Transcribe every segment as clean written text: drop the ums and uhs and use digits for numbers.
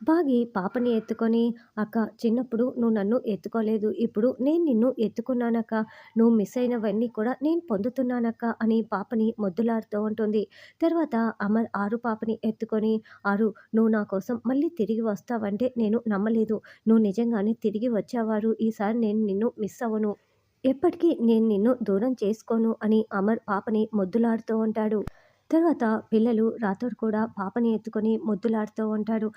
బాగి పాపని ఎత్తుకొని, "అక్క చిన్నప్పుడు నువ్వు నన్ను ఎత్తుకోలేదు. ఇప్పుడు నేను నిన్ను ఎత్తుకున్నానక్క. నువ్వు మిస్ అయినవన్నీ కూడా నేను పొందుతున్నానక్క" అని పాపని మొద్దులాడుతూ ఉంటుంది. తర్వాత అమర్ ఆరు పాపని ఎత్తుకొని, "ఆరు నువ్వు నా కోసం మళ్ళీ తిరిగి వస్తావంటే నేను నమ్మలేదు. నువ్వు నిజంగానే తిరిగి వచ్చావారు. ఈసారి నేను నిన్ను మిస్ అవ్వను. ఎప్పటికీ నేను నిన్ను దూరం చేసుకోను" అని అమర్ పాపని మొద్దులాడుతూ ఉంటాడు. తర్వాత పిల్లలు రాథోడ్ కూడా పాపని ఎత్తుకొని ముద్దులాడుతూ ఉంటాడు.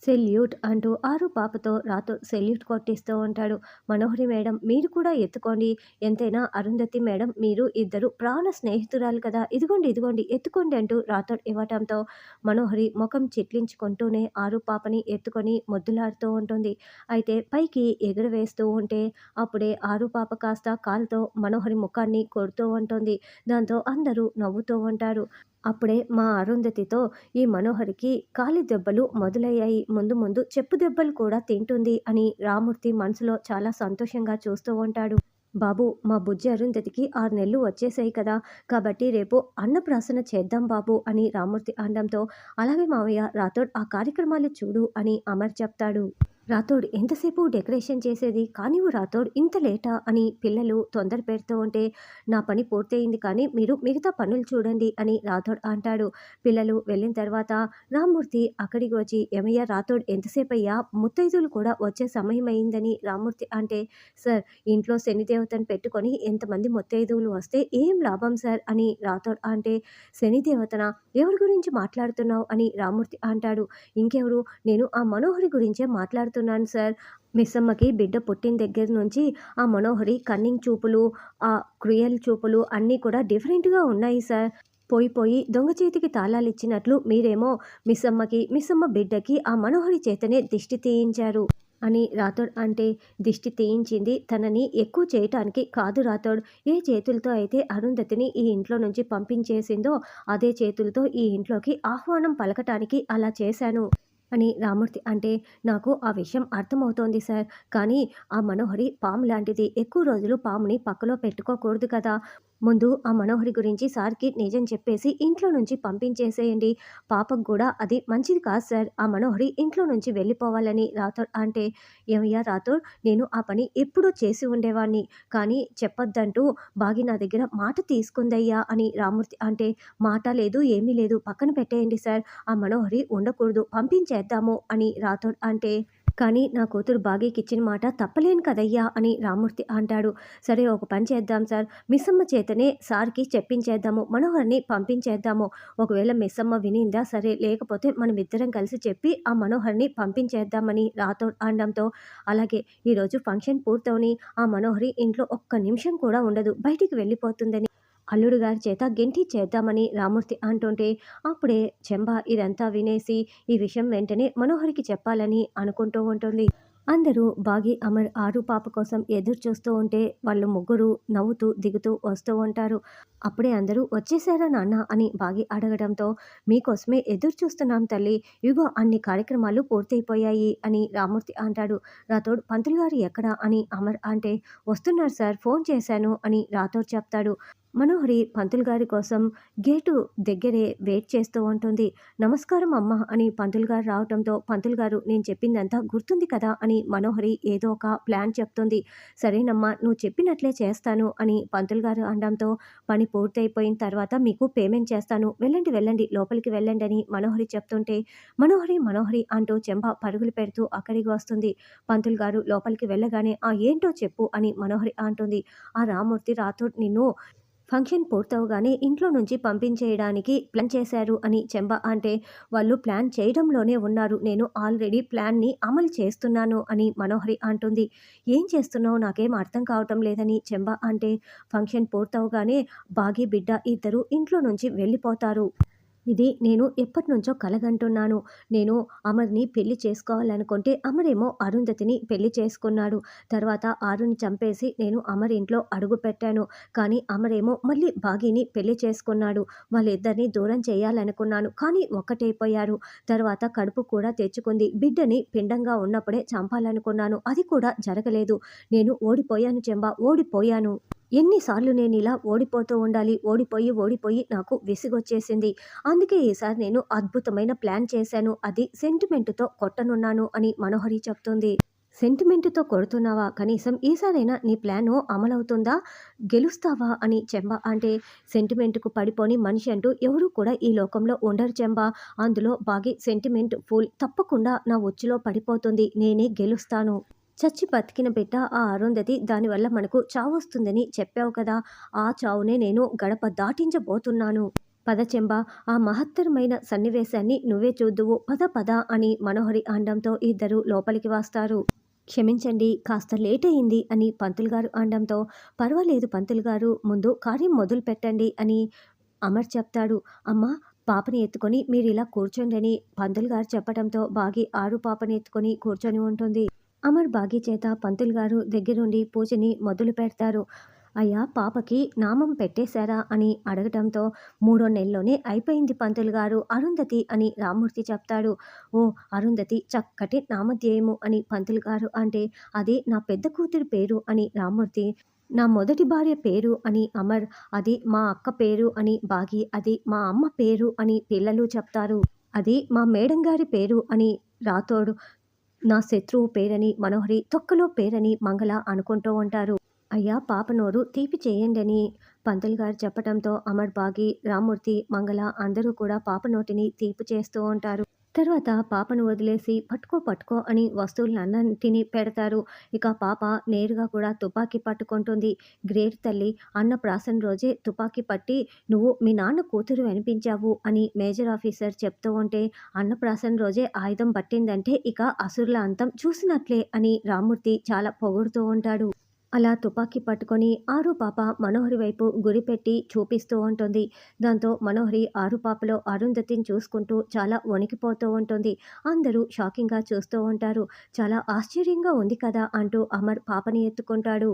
సెల్యూట్ అంటూ ఆరు పాపతో రాథోడ్ సెల్యూట్ కొట్టిస్తూ ఉంటాడు. మనోహరి మేడం మీరు కూడా ఎత్తుకోండి. ఎంతైనా అరుంధతి మేడం మీరు ఇద్దరు ప్రాణ స్నేహితురాలు కదా! ఇదిగోండి, ఇదిగోండి ఎత్తుకోండి అంటూ రాథోడ్ ఇవ్వటంతో మనోహరి ముఖం చిట్లించుకుంటూనే ఆరు పాపని ఎత్తుకొని ముద్దులాడుతూ ఉంటుంది. అయితే పైకి ఎగురవేస్తూ ఉంటే అప్పుడే ఆరు పాప కాస్త కాలుతో మనోహరి ముఖాన్ని కొడుతూ ఉంటుంది. దాంతో అందరూ నవ్వుతూ ఉంటారు. అప్పుడే మా అరుంధతితో ఈ మనోహరికి కాలి దెబ్బలు మొదలయ్యాయి. ముందు ముందు చెప్పు దెబ్బలు కూడా తింటుంది అని రామూర్తి మనసులో చాలా సంతోషంగా చూస్తూ ఉంటాడు. బాబు మా బుజ్జి అరుంధతికి 6 నెలలు వచ్చేసాయి కదా! కాబట్టి రేపు అన్నప్రాసన చేద్దాం బాబు అని రామూర్తి అనడంతో, అలాగే మావయ్య రాథోడ్ ఆ కార్యక్రమాలు చూడు అని అమర్ చెప్తాడు. రాథోడ్ ఎంతసేపు డెకరేషన్ చేసేది కానివ్వు రాథోడ్ ఇంత లేటా అని పిల్లలు తొందర పెడుతూ ఉంటే, నా పని పూర్తయింది కానీ మీరు మిగతా పనులు చూడండి అని రాథోడ్ అంటాడు. పిల్లలు వెళ్ళిన తర్వాత రామ్మూర్తి అక్కడికి వచ్చి, ఏమయ్యా రాథోడ్ ఎంతసేపయ్యా ముత్తైదువులు కూడా వచ్చే సమయం అయిందని రామ్మూర్తి అంటే, సార్ ఇంట్లో శనిదేవతను పెట్టుకొని ఎంతమంది ముత్తైదువులు వస్తే ఏం లాభం సార్ అని రాథోడ్ అంటే, శనిదేవతనా ఎవరి గురించి మాట్లాడుతున్నావు అని రామ్మూర్తి అంటాడు. ఇంకెవరు నేను ఆ మనోహరి గురించే మాట్లాడుతున్నాను సార్. మిస్సమ్మకి బిడ్డ పుట్టిన దగ్గర నుంచి ఆ మనోహరి కన్నింగ్ చూపులు, ఆ క్రూయల్ చూపులు అన్నీ కూడా డిఫరెంట్‌గా ఉన్నాయి సార్. పోయి పోయి దొంగ చేతికి తాళాలిచ్చినట్లు మీరేమో మిస్సమ్మ బిడ్డకి ఆ మనోహరి చేతనే దిష్టి తీయించారు అని రాథోడ్ అంటే, దిష్టి తీయించింది తనని ఎక్కువ చేయటానికి కాదు రాథోడ్. ఏ చేతులతో అయితే అరుంధతిని ఈ ఇంట్లో నుంచి పంపించేసిందో అదే చేతులతో ఈ ఇంట్లోకి ఆహ్వానం పలకటానికి అలా చేశాను అని రామూర్తి అంటే, నాకు ఆ విషయం అర్థమవుతోంది సార్. కానీ ఆ మనోహరి పాము లాంటిది. ఎక్కువ రోజులు పాముని పక్కలో పెట్టుకోకూడదు కదా! ముందు ఆ మనోహరి గురించి సార్‌కి నిజం చెప్పేసి ఇంట్లో నుంచి పంపించేసేయండి. పాపకు గూడా అది మంచిది కాదు సార్. ఆ మనోహరి ఇంట్లో నుంచి వెళ్ళిపోవాలని రాథోడ్ అంటే, ఏమయ్యా రాథోడ్ నేను ఆ పని ఎప్పుడో చేసి ఉండేవాడిని. కానీ చెప్పొద్దంటూ బాగి నా దగ్గర మాట తీసుకుందయ్యా అని రామూర్తి అంటే, మాట లేదు ఏమీ లేదు పక్కన పెట్టేయండి సార్. ఆ మనోహరి ఉండకూడదు పంపించేద్దాము అని రాథోడ్ అంటే, కానీ నా కూతురు బాగీకిచ్చిన మాట తప్పలేను కదయ్యా అని రామూర్తి అంటాడు. సరే ఒక పని చేద్దాం సార్. మిస్సమ్మ చేతనే సార్‌కి చెప్పించేద్దాము. మనోహర్‌ని పంపించేద్దాము. ఒకవేళ మిస్సమ్మ వినిందా సరే, లేకపోతే మనమిద్దరం కలిసి చెప్పి ఆ మనోహర్‌ని పంపించేద్దామని రాథోడ్ అనడంతో, అలాగే ఈరోజు ఫంక్షన్ పూర్తవని ఆ మనోహరి ఇంట్లో ఒక్క నిమిషం కూడా ఉండదు. బయటికి వెళ్ళిపోతుందని అల్లుడు గారి చేత గెంటిచ్చేద్దామని రామూర్తి అంటుంటే, అప్పుడే చెంబ ఇదంతా వినేసి ఈ విషయం వెంటనే మనోహరికి చెప్పాలని అనుకుంటూ ఉంటుంది. అందరూ బాగి, అమర్, ఆరు పాప కోసం ఎదురు చూస్తూ ఉంటే వాళ్ళు ముగ్గురు నవ్వుతూ దిగుతూ వస్తూ ఉంటారు. అప్పుడే అందరూ వచ్చేసారా నాన్న అని బాగి అడగడంతో, మీకోసమే ఎదురు చూస్తున్నాం తల్లి. ఇగో అన్ని కార్యక్రమాలు పూర్తయిపోయాయి అని రామూర్తి అంటాడు. రాథోడ్ పంతులు గారు ఎక్కడా అని అమర్ అంటే, వస్తున్నారు సార్ ఫోన్ చేశాను అని రాథోడ్ చెప్తాడు. మనోహరి పంతులు గారి కోసం గేటు దగ్గరే వెయిట్ చేస్తూ ఉంటుంది. నమస్కారం అమ్మ అని పంతులు గారు రావటంతో, పంతులు గారు నేను చెప్పిందంతా గుర్తుంది కదా అని మనోహరి ఏదో ఒక ప్లాన్ చెప్తుంది. సరేనమ్మా నువ్వు చెప్పినట్లే చేస్తాను అని పంతులు గారు అనడంతో, పని పూర్తయిపోయిన తర్వాత మీకు పేమెంట్ చేస్తాను. వెళ్ళండి వెళ్ళండి లోపలికి వెళ్ళండి అని మనోహరి చెప్తుంటే, మనోహరి మనోహరి అంటూ చెంప పరుగులు పెడుతూ అక్కడికి వస్తుంది. పంతులు గారు లోపలికి వెళ్ళగానే, ఆ ఏంటో చెప్పు అని మనోహరి అంటుంది. ఆ రామూర్తి రాథోడ్ నిన్ను ఫంక్షన్ పూర్తవగానే ఇంట్లో నుంచి పంపించేయడానికి ప్లాన్ చేశారు అని చెంబ అంటే, వాళ్ళు ప్లాన్ చేయడంలోనే ఉన్నారు. నేను ఆల్రెడీ ప్లాన్‌ని అమలు చేస్తున్నాను అని మనోహరి అంటుంది. ఏం చేస్తున్నావు నాకేం అర్థం కావటం లేదని చెంబ అంటే, ఫంక్షన్ పూర్తవగానే బాగి బిడ్డ ఇద్దరు ఇంట్లో నుంచి వెళ్ళిపోతారు. ఇది నేను ఎప్పటినుంచో కలగంటున్నాను. నేను అమర్‌ని పెళ్లి చేసుకోవాలనుకుంటే అమరేమో అరుంధతిని పెళ్లి చేసుకున్నాడు. తర్వాత ఆరుని చంపేసి నేను అమర్ ఇంట్లో అడుగుపెట్టాను. కానీ అమరేమో మళ్ళీ బాగీని పెళ్లి చేసుకున్నాడు. వాళ్ళిద్దరిని దూరం చేయాలనుకున్నాను. కానీ ఒక్కటైపోయారు. తర్వాత కడుపు కూడా తెచ్చుకుంది. బిడ్డని పిండంగా ఉన్నప్పుడే చంపాలనుకున్నాను. అది కూడా జరగలేదు. నేను ఓడిపోయాను చెంబ ఓడిపోయాను. ఎన్నిసార్లు నేనిలా ఓడిపోతూ ఉండాలి. ఓడిపోయి నాకు విసుగొచ్చేసింది. అందుకే ఈసారి నేను అద్భుతమైన ప్లాన్ చేశాను. అది సెంటిమెంట్‌తో కొట్టనున్నాను అని మనోహరి చెప్తుంది. సెంటిమెంట్‌తో కొడుతున్నావా? కనీసం ఈసారైనా నీ ప్లాను అమలవుతుందా? గెలుస్తావా? అని చెంబ అంటే సెంటిమెంట్‌కు పడిపోని మనిషి అంటూ ఎవరు కూడా ఈ లోకంలో ఉండరు చెంబ. అందులో బాగి సెంటిమెంట్ ఫూల్. తప్పకుండా నా ఉచ్చులో పడిపోతుంది. నేనే గెలుస్తాను. చచ్చి బతికిన బిడ్డ ఆ అరుంధతి. దానివల్ల మనకు చావొస్తుందని చెప్పావు కదా! ఆ చావునే నేను గడప దాటించబోతున్నాను. పద చెంబ, ఆ మహత్తరమైన సన్నివేశాన్ని నువ్వే చూద్దువు. పద పద అని మనోహరి అనడంతో ఇద్దరూ లోపలికి వస్తారు. క్షమించండి, కాస్త లేటయింది అని పంతులు గారు అనడంతో, పర్వాలేదు పంతులు గారు, ముందు కార్యం మొదలుపెట్టండి అని అమర్ చెప్తాడు. అమ్మా, పాపని ఎత్తుకొని మీరిలా కూర్చోండని పంతులు గారు చెప్పడంతో బాగి ఆరు పాపని ఎత్తుకొని కూర్చొని ఉంటుంది. అమర్ బాగి చేత పంతులు గారు దగ్గరుండి పూజని మొదలు పెడతారు. అయ్యా, పాపకి నామం పెట్టేశారా అని అడగటంతో, మూడో నెలలోనే అయిపోయింది పంతులు గారు, అరుంధతి అని రామ్మూర్తి చెప్తాడు. ఓ అరుంధతి, చక్కటి నామధేయము అని పంతులు గారు అంటే, అది నా పెద్ద కూతురి పేరు అని రామ్మూర్తి, నా మొదటి భార్య పేరు అని అమర్, అది మా అక్క పేరు అని బాగి, అది మా అమ్మ పేరు అని పిల్లలు చెప్తారు. అది మా మేడం గారి పేరు అని రాతోడు, నా శత్రువు పేరని మనోహరి, తొక్కలో పేరని మంగళ అనుకుంటూ ఉంటారు. అయ్యా, పాప నోరు తీపి చేయండని పంతులు గారు చెప్పటంతో అమర్ బాగి, రామ్మూర్తి, మంగళ అందరూ కూడా పాప నోటిని తీపి చేస్తూ ఉంటారు. తర్వాత పాపను వదిలేసి పట్టుకో పట్టుకో అని వస్తువులన్నింటినీ పెడతారు. ఇక పాప నేరుగా కూడా తుపాకీ పట్టుకుంటుంది. గ్రేట్ తల్లి, అన్నప్రాసన రోజే తుపాకీ పట్టి నువ్వు మీ నాన్న కూతురు అనిపించావు అని మేజర్ ఆఫీసర్ చెప్తూ ఉంటే, అన్నప్రాసన రోజే ఆయుధం పట్టిందంటే ఇక అసురుల అంతం చూసినట్లే అని రామ్మూర్తి చాలా పొగుడుతూ ఉంటాడు. అలా తుపాకీ పట్టుకొని ఆరు పాప మనోహరి వైపు గురిపెట్టి చూపిస్తూ ఉంటుంది. దాంతో మనోహరి ఆరు పాపలో అరుంధతిని చూసుకుంటూ చాలా వణికిపోతూ ఉంటుంది. అందరూ షాకింగ్గా చూస్తూ ఉంటారు. చాలా ఆశ్చర్యంగా ఉంది కదా అంటూ అమర్ పాపని ఎత్తుకుంటాడు.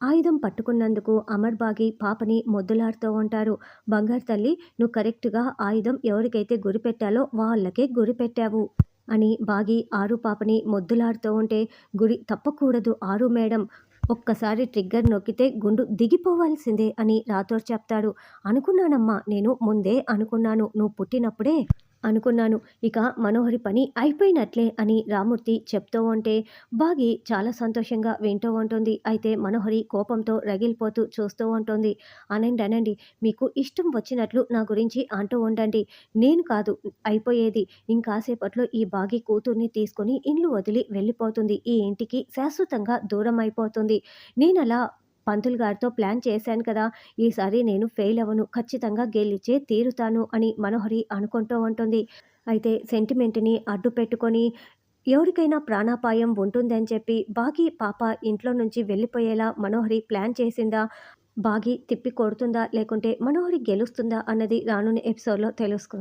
ఆయుధం పట్టుకున్నందుకు అమర్ బాగి పాపని మొద్దులాడుతూ ఉంటారు. బంగారు తల్లి, నువ్వు కరెక్ట్‌గా ఆయుధం ఎవరికైతే గురిపెట్టాలో వాళ్ళకే గురిపెట్టావు అని బాగి ఆరు పాపని మొద్దులాడుతూ ఉంటే, గురి తప్పకూడదు ఆరు మేడం, ఒక్కసారి ట్రిగ్గర్ నొక్కితే గుండు దిగిపోవాల్సిందే అని రాథోర్ చెప్తాడు. అనుకున్నానమ్మా, నేను ముందే అనుకున్నాను, నువ్వు పుట్టినప్పుడే అనుకున్నాను. ఇక మనోహరి పని అయిపోయినట్లే అని రామ్మూర్తి చెప్తూ ఉంటే, బాగి చాలా సంతోషంగా వింటూ ఉంటుంది. అయితే మనోహరి కోపంతో రగిలిపోతూ చూస్తూ ఉంటుంది. అనండి అనండి, మీకు ఇష్టం వచ్చినట్లు నా గురించి అంటూ ఉండండి. నేను కాదు అయిపోయేది. ఇంకాసేపట్లో ఈ బాగి కూతుర్ని తీసుకొని ఇల్లు వదిలి వెళ్ళిపోతుంది. ఈ ఇంటికి శాశ్వతంగా దూరం అయిపోతుంది. నేనలా పంతులు గారితో ప్లాన్ చేశాను కదా! ఈసారి నేను ఫెయిల్ అవ్వను. ఖచ్చితంగా గెలిచే తీరుతాను అని మనోహరి అనుకుంటూ ఉంటుంది. అయితే సెంటిమెంట్‌ని అడ్డు పెట్టుకొని ఎవరికైనా ప్రాణాపాయం ఉంటుందని చెప్పి బాగి పాప ఇంట్లో నుంచి వెళ్ళిపోయేలా మనోహరి ప్లాన్ చేసిందా? బాగి తిప్పి కొడుతుందా? లేకుంటే మనోహరి గెలుస్తుందా? అన్నది రానున్న ఎపిసోడ్‌లో తెలుసుకుందాం.